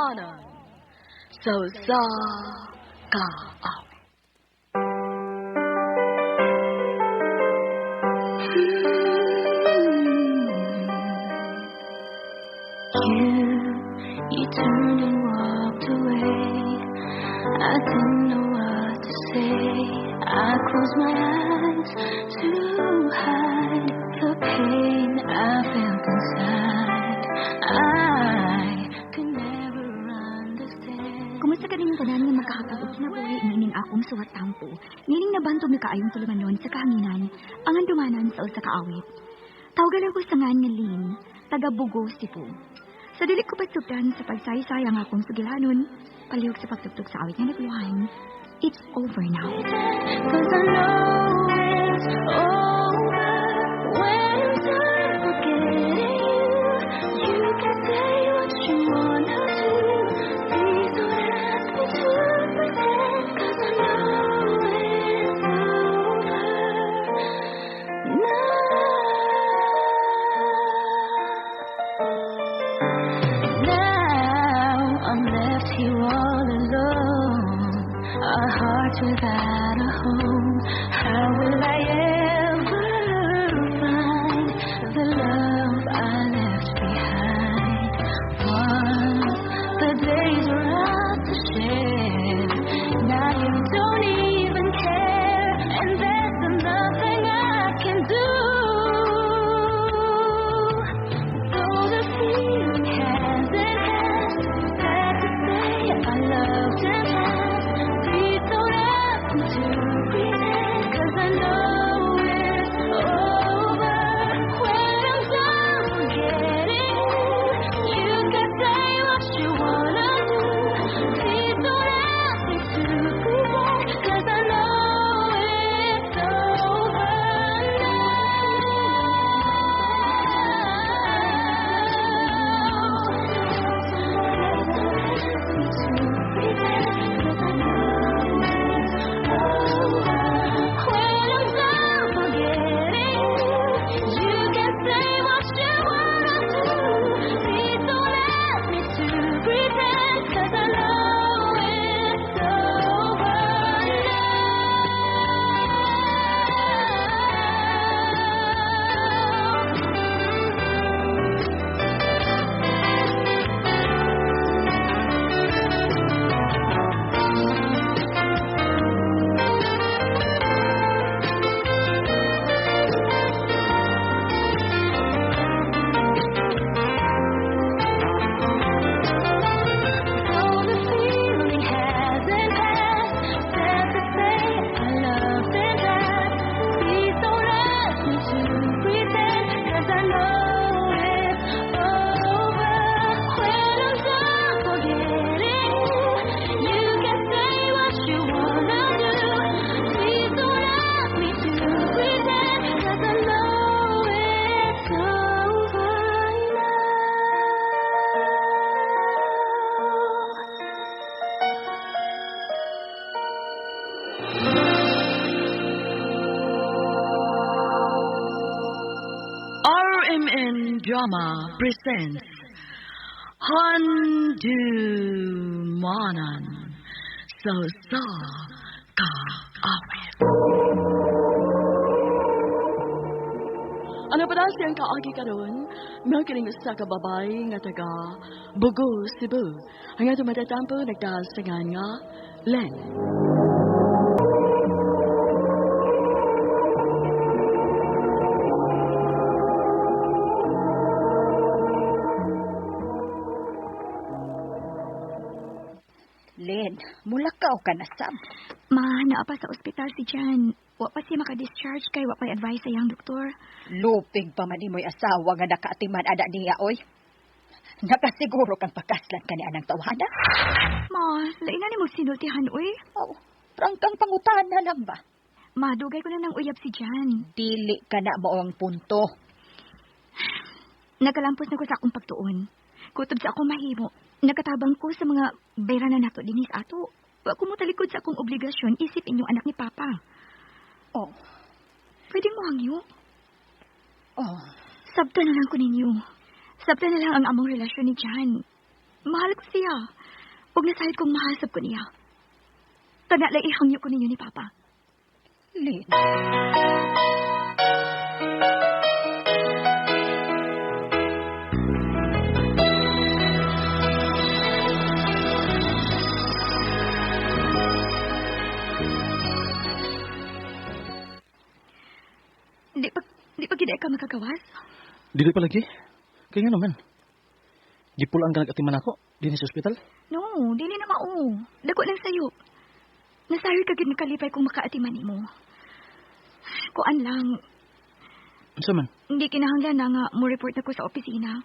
Manan. So sa kaawit. You turned and walked away. I didn't know what to say. I closed my eyes to hide the pain I felt inside. I could never understand. Kumusta ka rin yung tanan nga makakapag-og kinabuhi nining akong suwat tampo. Nining nabantog ni kaayong tulumanon sa kahanginan, ang andumanan sa usa ka awit. Tawagan ako sa ngan nga Lynn, taga Bugos, Cebu. Sa dili ko pagsugdan sa pagsaysayang akong sugilanon, palihog sa pagtugtog sa awit nga nagluhan. It's over now. 'Cause I know it's over when I'm done forgetting you. You can say what you wanna do. Please don't ask me to pretend. 'Cause I know it's over now. Now I'm left here all alone. A heart without a home. How will I ever find the love I left behind? Once the days were out to share. Now you don't even care, and there's nothing I can do. Though the feeling hasn't passed, sad to say I loved and passed. Please don't ask me to pretend, 'cause I know it's over when I'm done forgetting you. You can say what you wanna do. Please don't ask me to pretend, 'cause I know it's over RMN Drama presents Handumanan So sa kaawit. Ano pa daw siyang kaagi karon? Mga kining sa kababay nga taga Bugos, Cebu. Ang ato matatampo nagdasangan nga Len. Len, mulakaw ka na sab. Ma, naa pa sa ospital si Jan. Wa pa siya maka-discharge kay wa pa'y advice sa iyang doktor. Lupig pa man mo'y asawa nga nakaatiman ada niya, oy. Nakasiguro kang pakaslan ka ni anang tawhana? Ma, lain na ni mo sinultihan, uy. Oh, prangkang pangutan na lang ba? Ma, dugay ko na nang uyab si Jan. Dili ka na mo ang punto. Nagkalampos na ko sa akong pagtuon. Kutob sa akong mahimo. Nakatabang ko sa mga bayra na nato dinis ato. Wa ko mo talikod sa akong obligasyon isip inyong anak ni Papa. Oh. Pwedeng mo hangyo? Oh. Sabta na lang ko ninyo. Sabta na lang ang among relasyon ni Jan. Mahal ko siya. Ug nasayod kong mahasab ko niya. Tanalay ihangyo ko ninyo ni Papa. Lin. Di pa gina ka makagawas? Dili pa lagi. Kaya nga naman. Gipulaan ka nag-atiman ako din sa ospital. No, dili na mao. Dako lang sayo. Nasayod ka gid nakalipay kung makaatiman nimo. Kuan lang, Unsa man? hindi kinahanglan na nga mo report na ko sa opisina.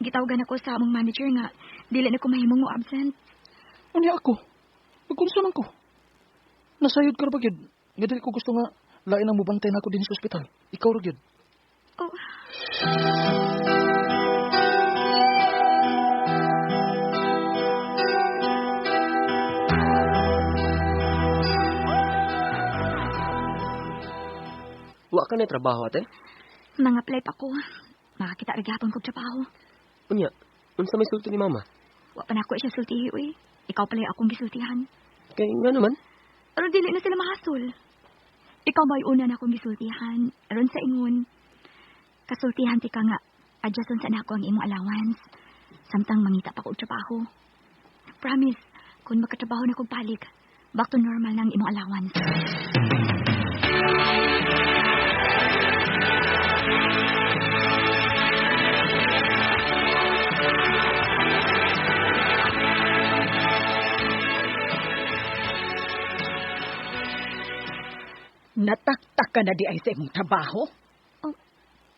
Gitawagan ako sa among manager nga dili na ko mahimong mo absent. Unya ako. Magkunsa man ko. Nasayod ka ra ba gyud? Nga dili ko gusto nga lain ang mubantay na ako din sa ospital. Ikaw ra gyud. Oh, Wa ka na trabaho, ate? mga apply pa ko. Makakita ra gyapon kog trabaho. Unya, unsa may sulti ni mama? Wa pa nako siya sultihi uy. Ikaw pala yung akong gisultihan. Kay nga naman. Aron dili na sila mahasol. Ikaw may una na akong gisultihan. Aron sa ingon. Kasultihan ti ka nga. Adjuston sa nako ang imong allowance. Samtang mangita pa ko og trabaho. Promise, kung makatrabaho na kong balik, back to normal na ang imong allowance. Nataktak ka na di ay sa imong trabaho?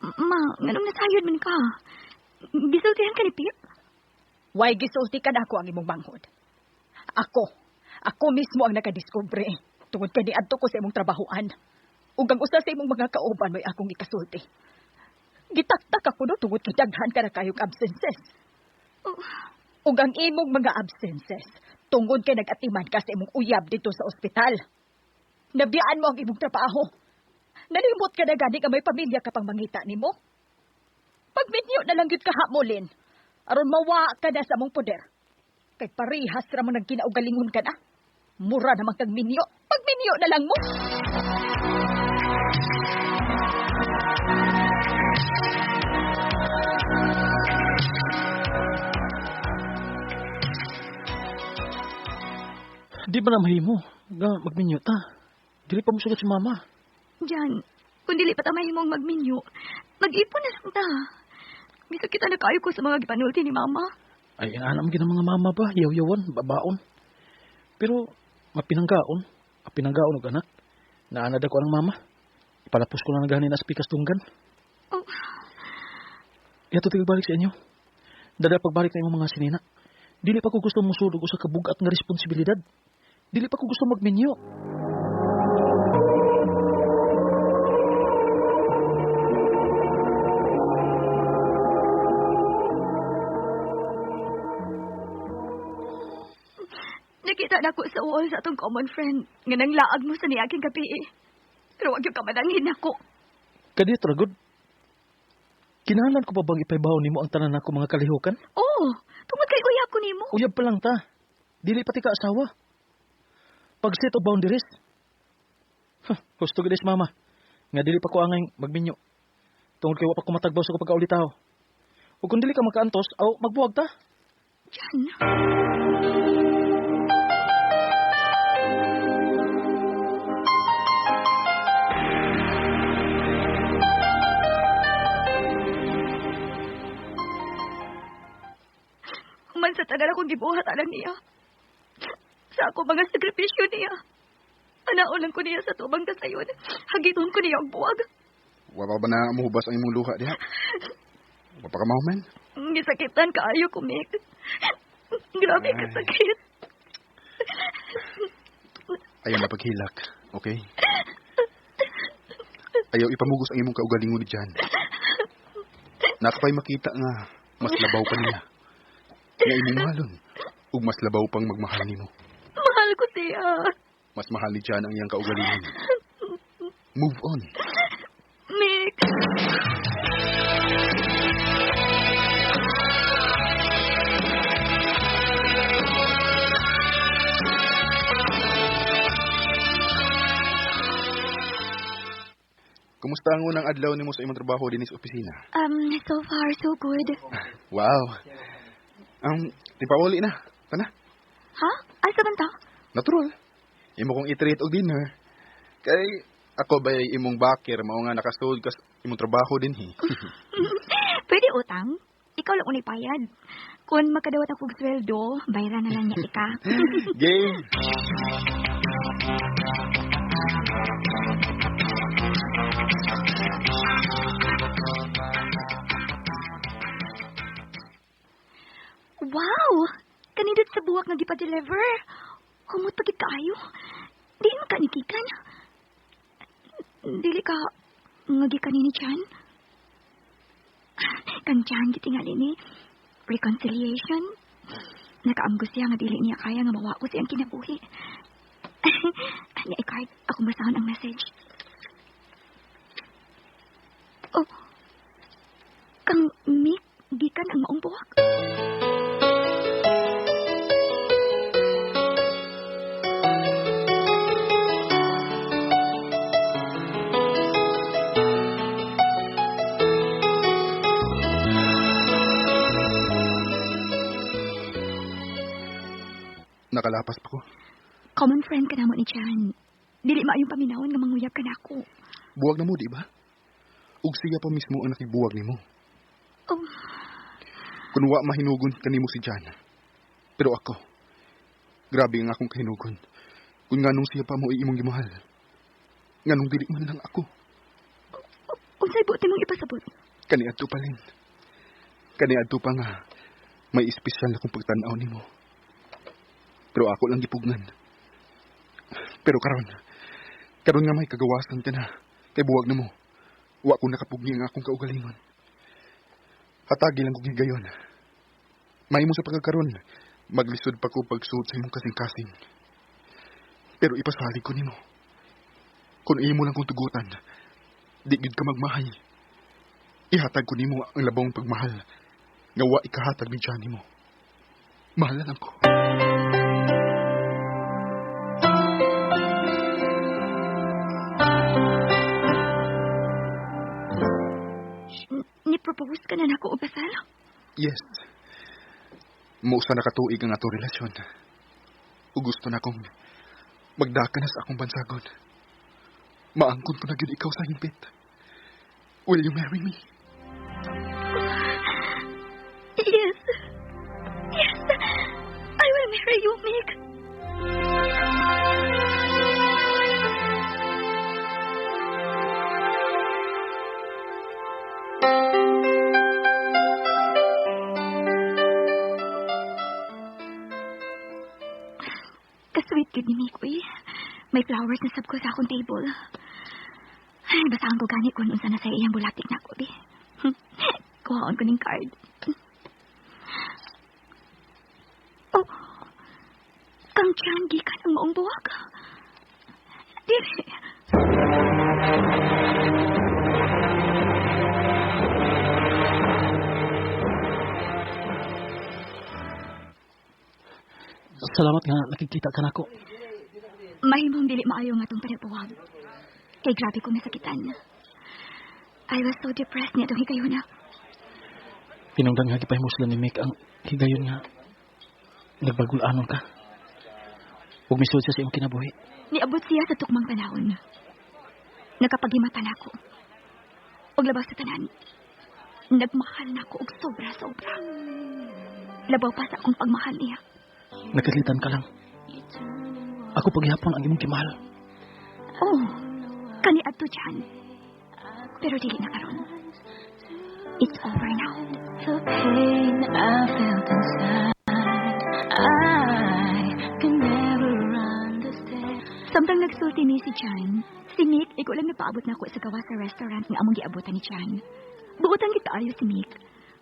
Ma, nganong nasayod man ka? Gisultihan ka ni Pip? Why gisulti ka na ako ang imong banghod? Ako mismo ang nakadiskubre. Tungod kay niadto ko sa imong trabahoan. Ug ang usa sa imong mga kauban may akong ikasulti. Gitaktak ako no tungod kay daghan ka na kayong absences. Ug ang imong mga absences tungod kay nag-atiman ka sa imong uyab dito sa ospital. Nabiyaan mo ang imong trabaho. Nalimot ka na gani ka may pamilya ka pang mangita nimo. Pagminyo na lang gyud ka hamolin. Aron mawa ka na sa mong poder. Kay parihas ra mo nagkinaugalingon ka na. Mura naman kang minyo. Pagminyo na lang mo. Di ba na mahimo? Nga magminyo ta. Dili pa mo sugat si mama. Diyan, kung dili pa tamay mong magminyo, mag-ipon na lang ta. Bisa kita nakayo ko sa mga gipanulti ni Mama. Ay, anam gina mga mama ba? Yaw-yawan, babaon. Pero, mapinanggaon. Mapinanggaon og anak. Naanad ako ang mama. Ipalapos ko lang na ganin as pikas tunggan. Oh, Yato tigbalik sa inyo. Dada pagbalik na imong mga sinina. Dili pa ko gusto musudog sa kabugat nga responsibilidad. Dili pa ko gusto magminyo. nakita na ko sa wall sa atong common friend nga nanglaag mo sa niaging gabi eh. Pero wag yung kamanangin ako. Kadit ragod. Kinahanglan ko pa bang ipaybaw nimo ang tanan nako mga kalihukan? Oo, tungod kay uyab ko nimo. Uyab pa lang ta. Dili pati ka asawa. Pag set of boundaries. Gusto gid mama. Nga dili pa ko angay magminyo. Tungod kay wa pa ko matagbaw sa pagkaulitaw. Ug kung dili ka makaantos, aw magbuwag ta. Diyan. Man sa tagal akong gibuhat alang niya. Sa ako mga sakripisyo niya. Anaon ko niya sa tubang kasayon. Hagiton ko niya ang buwag. Wa pa ba na muhubas ang imong luha diha? Wa pa ka mahuman? Gisakitan kaayo ko, Mick. Grabe ka sakit. Ayaw na paghilak, okay? Ayaw ipamugos ang imong kaugalingon diyan. Nakapay makita nga mas labaw pa niya. Nga imong mahalon. Ug mas labaw pang magmahal nimo. Mahal ko siya. Mas mahal ni diyan ang iyang kaugalingon. Move on. Mick. Kumusta ang unang adlaw nimo sa imong trabaho din sa opisina? So far, so good. Wow. Tipawali na. Kana? Ha? Asa man ta? Natural. Imo kong i-treat og dinner. Kay ako ba imong bakir mao nga nakasud kas imong trabaho din hi. Pwede utang? Ikaw lang unay payad. Kung makadawat akong sweldo, bayaran na lang niya ika. Game. Wow! Kanindot sa buwak nga gipa-deliver. Humot pagit kaayo. Di man ka nikikan. Dili ka ngagi kanini Chan. Kang Chan gitingali ni reconciliation. Nakaamgo siya nga dili niya kaya nga mawa ko siyang kinabuhi. Anya i-card, akong basahan ang message. Oh, kang Mick, gikan ang maong buwak. Nakalapas pa ko. Common friend ka namo ni Chan. Dili maayong paminawon nga manguyab ka nako. Buwag na mo, di ba? Ug siya pa mismo ang nakibuwag nimo. Oh, Kung wa mahinugon kanimo si Jan. Pero ako, grabe ang akong kahinugon. Kung nganong siya pa mo imong gimahal. Nganong dili man lang ako. unsay buti mong ipasabot? Kaniadto pa rin. Kaniadto pa nga may espesyal akong pagtanaw nimo. Pero ako lang gipugnan. Pero karon nga may kagawasan ka na. Kay buwag na mo. Wa ko nakapugni ang akong kaugalingon. Hatagi lang ko gigayon. Mahimo sa pagkakaroon, maglisod pa ko pagsuot sa imong kasing-kasing. Pero ipasalig ko nimo. Kung imo lang kong tugutan, di gid ka magmahay. Ihatag ko nimo ang labong pagmahal. Nga wa ikahatag ni Johnny mo. Mahal lang ko. Ni-propose ka na nako o basal? Yes. Mausa na katuig ang ato relasyon. O gusto na akong magdaka na sa akong bansagon. Maangkon ko na gyud ikaw sa himpit. Will you marry me? Yes. Yes. I will marry you, Mick. Kasweet gid ni Mick, uy. May flowers na sab ko sa akong table. Ay, basahan ko gani kung unsa na sa iyang bulatik na ako, di. Kuhaon ko ning card. Oh, kang Chan, gikan ang maong buwag. Dili. Salamat nga nakikita ka nako. Mahimong dili maayo nga itong panabuwag. Kay grabe ko nasakitan. I was so depressed niya itong higayon na. Pinungdan nga gipahimuslan ni Mick ang higayon nga nagbagul-anon ka. Huwag misod siya sa iyong kinabuhi. Niabot siya sa tukmang panahon. Nagkapaghimatan ako. Og labas sa tanan. Nagmahal na ako og sobra-sobra. Labaw pa sa akong pagmahal niya. Nagkatlitan ka lang. Ako paghihapon ang imong kimahal. Oh, kani adto dyan. Pero dili na karon. It's over now. The pain I felt inside, I can never understand. Samtang nagsulti ni si Chan, si Mick, ikaw lang napaabot na ako sa gawa sa restaurant nga among giabutan ni Chan. Buotan kita ayo si Mick.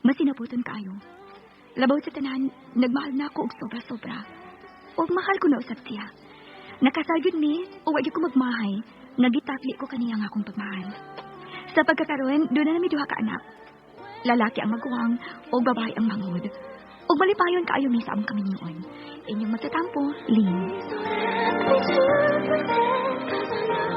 Masinabutan kaayo. Labaw sa tanan, nagmahal na ako og sobra-sobra. Og mahal ko na usab siya. Nakasagod ni, o wagi ko magmahay, nagitakli ko kaniya nga akong pagmahal. Sa pagkakaroon, doon na nami duha ka anak. Lalaki ang maguwang, o babae ang mangod. O malipayon kaayo mi sa among kaminyoon. Inyong magtatampo, Lynn. So let me to pretend, 'cause I know